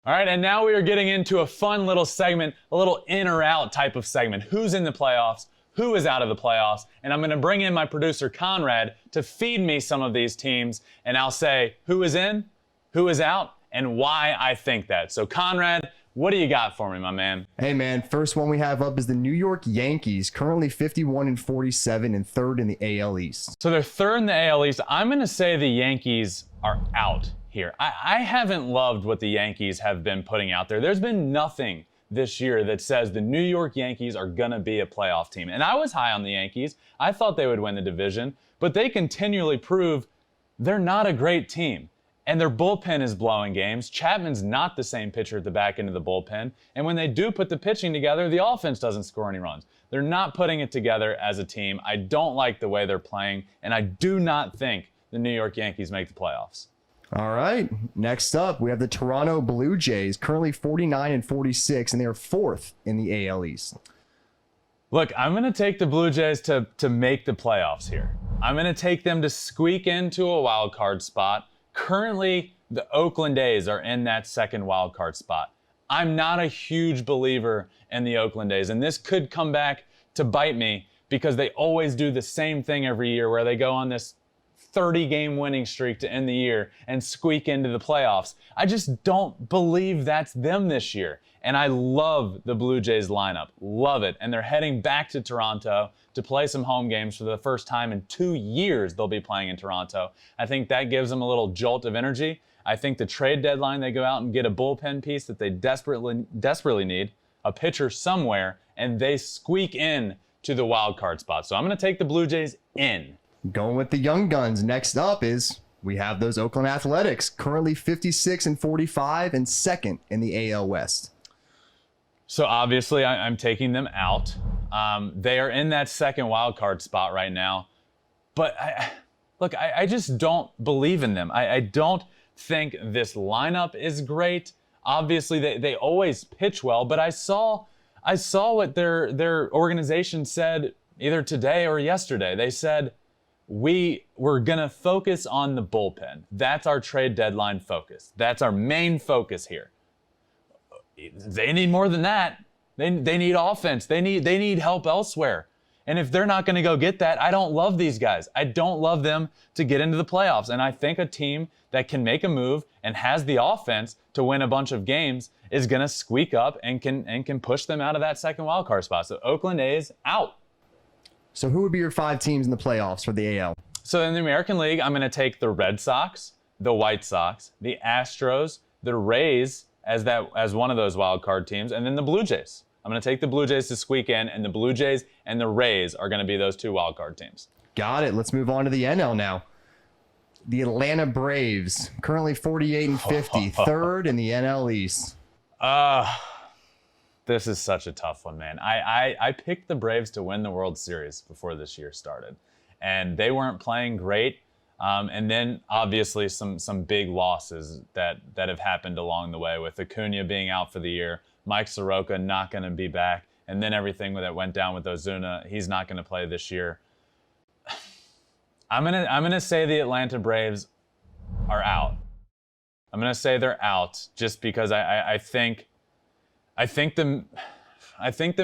All right, and now we are getting into a fun little segment, a little in or out type of segment. Who's in the playoffs? Who is out of the playoffs? And I'm going to bring in my producer, Conrad, to feed me some of these teams, and I'll say who is in, who is out, and why I think that. So, Conrad, what do you got for me, my man? Hey, man, first one we have up is the New York Yankees, currently 51-47 and third in the AL East. So they're third in the AL East. I'm going to say the Yankees are out here. I haven't loved what the Yankees have been putting out there. There's been nothing this year that says the New York Yankees are going to be a playoff team. And I was high on the Yankees. I thought they would win the division, but they continually prove they're not a great team. And their bullpen is blowing games. Chapman's not the same pitcher at the back end of the bullpen. And when they do put the pitching together, the offense doesn't score any runs. They're not putting it together as a team. I don't like the way they're playing, and I do not think the New York Yankees make the playoffs. All right, next up, we have the Toronto Blue Jays, currently 49-46, and they are fourth in the AL East. Look, I'm going to take the Blue Jays to make the playoffs here. I'm going to take them to squeak into a wild card spot. Currently, the Oakland A's are in that second wild card spot. I'm not a huge believer in the Oakland A's, and this could come back to bite me because they always do the same thing every year where they go on this 30-game winning streak to end the year and squeak into the playoffs. I just don't believe that's them this year. And I love the Blue Jays lineup. Love it. And they're heading back to Toronto to play some home games for the first time in 2 years they'll be playing in Toronto. I think that gives them a little jolt of energy. I think the trade deadline, they go out and get a bullpen piece that they desperately need, a pitcher somewhere, and they squeak in to the wild card spot. So I'm going to take the Blue Jays in. Going with the young guns, next up is we have those Oakland Athletics, currently 56-45 and second in the AL West. So obviously I'm taking them out. They are in that second wild card spot right now. But I just don't believe in them. I don't think this lineup is great. Obviously they always pitch well, but I saw what their organization said either today or yesterday. They said, we're going to focus on the bullpen. That's our trade deadline focus. That's our main focus here. They need more than that. They need offense. They need help elsewhere. And if they're not going to go get that, I don't love these guys. I don't love them to get into the playoffs. And I think a team that can make a move and has the offense to win a bunch of games is going to squeak up and can push them out of that second wild card spot. So Oakland A's out. So who would be your 5 teams in the playoffs for the AL? So in the American League, I'm going to take the Red Sox, the White Sox, the Astros, the Rays as one of those wild card teams, and then the Blue Jays. I'm going to take the Blue Jays to squeak in, and the Blue Jays and the Rays are going to be those 2 wild card teams. Got it. Let's move on to the NL now. The Atlanta Braves, currently 48-50, third in the NL East. This is such a tough one, man. I picked the Braves to win the World Series before this year started, and they weren't playing great. And then obviously some big losses that have happened along the way, with Acuna being out for the year, Mike Soroka not going to be back, and then everything that went down with Ozuna, he's not going to play this year. I'm gonna say the Atlanta Braves are out. I'm gonna say they're out just because I think the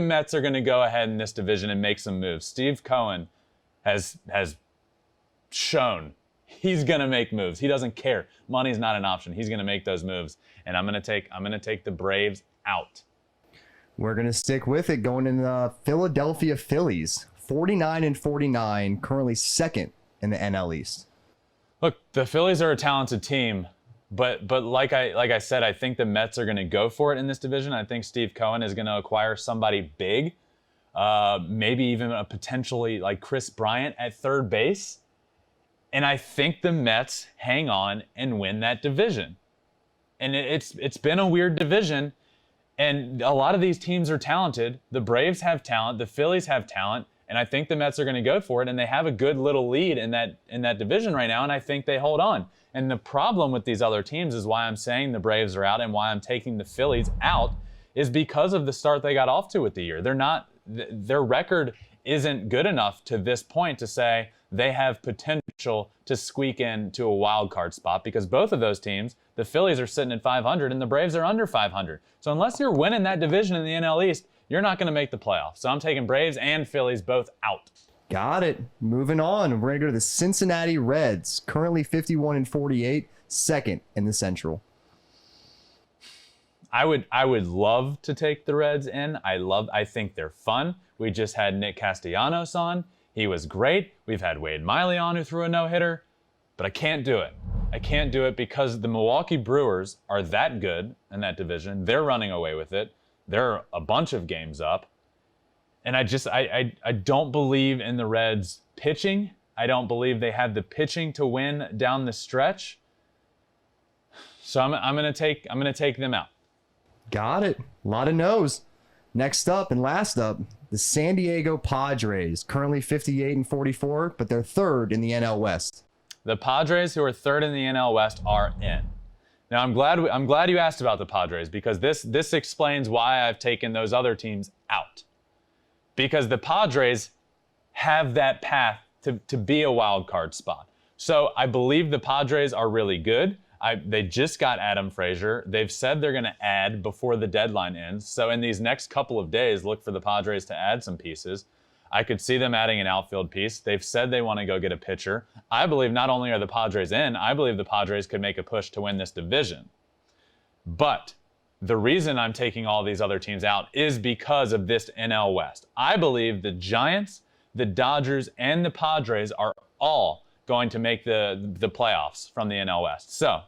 Mets are going to go ahead in this division and make some moves. Steve Cohen has shown he's going to make moves. He doesn't care. Money's not an option. He's going to make those moves, and I'm going to take the Braves out. We're going to stick with it, going in the Philadelphia Phillies, 49-49, currently second in the NL East. Look, the Phillies are a talented team. But like I said, I think the Mets are going to go for it in this division. I think Steve Cohen is going to acquire somebody big, maybe even a potentially like Chris Bryant at third base. And I think the Mets hang on and win that division. And it's been a weird division, and a lot of these teams are talented. The Braves have talent, the Phillies have talent, and I think the Mets are going to go for it, and they have a good little lead in that division right now, and I think they hold on. And the problem with these other teams is why I'm saying the Braves are out and why I'm taking the Phillies out is because of the start they got off to with the year. Their record isn't good enough to this point to say they have potential to squeak into a wild card spot, because both of those teams, the Phillies are sitting at 500 and the Braves are under 500. So unless you're winning that division in the NL East, you're not going to make the playoffs. So I'm taking Braves and Phillies both out. Got it. Moving on. We're going to go to the Cincinnati Reds, currently 51 and 48, second in the Central. I would love to take the Reds in. I think they're fun. We just had Nick Castellanos on. He was great. We've had Wade Miley on, who threw a no-hitter. But I can't do it. I can't do it because the Milwaukee Brewers are that good in that division. They're running away with it. They're a bunch of games up. And I don't believe in the Reds pitching. I don't believe they have the pitching to win down the stretch. So I'm gonna take them out. Got it. A lot of no's. Next up and last up, the San Diego Padres, currently 58 and 44, but they're third in the NL West. The Padres, who are third in the NL West, are in. Now I'm glad you asked about the Padres, because this explains why I've taken those other teams out. Because the Padres have that path to be a wild card spot. So I believe the Padres are really good. They just got Adam Frazier. They've said they're going to add before the deadline ends. So in these next couple of days, look for the Padres to add some pieces. I could see them adding an outfield piece. They've said they want to go get a pitcher. I believe not only are the Padres in, I believe the Padres could make a push to win this division. But the reason I'm taking all these other teams out is because of this NL West. I believe the Giants, the Dodgers, and the Padres are all going to make the playoffs from the NL West. So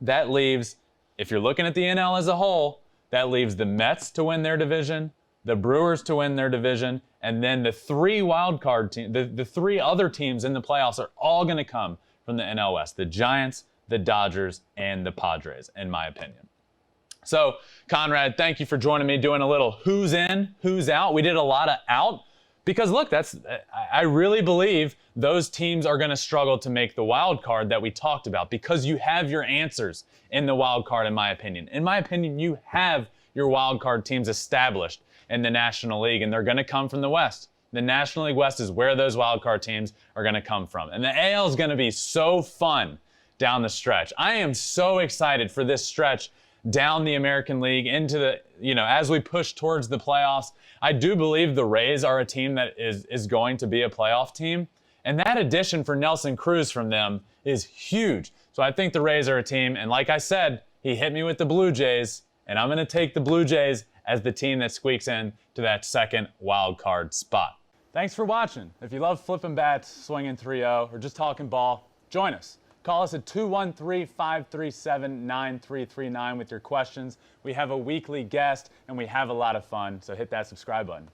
that leaves, if you're looking at the NL as a whole, that leaves the Mets to win their division, the Brewers to win their division, and then the three wild card teams, the three other teams in the playoffs are all going to come from the NL West. The Giants, the Dodgers, and the Padres, in my opinion. So, Conrad, thank you for joining me doing a little who's in, who's out. We did a lot of out because, look, I really believe those teams are going to struggle to make the wild card that we talked about, because you have your answers in the wild card, in my opinion. In my opinion, you have your wild card teams established in the National League, and they're going to come from the West. The National League West is where those wild card teams are going to come from. And the AL is going to be so fun down the stretch. I am so excited for this stretch down the American League into the, as we push towards the playoffs. I do believe the Rays are a team that is going to be a playoff team. And that addition for Nelson Cruz from them is huge. So I think the Rays are a team. And like I said, he hit me with the Blue Jays, and I'm going to take the Blue Jays as the team that squeaks in to that second wild card spot. Thanks for watching. If you love flipping bats, swinging 3-0, or just talking ball, join us. Call us at 213-537-9339 with your questions. We have a weekly guest, and we have a lot of fun, so hit that subscribe button.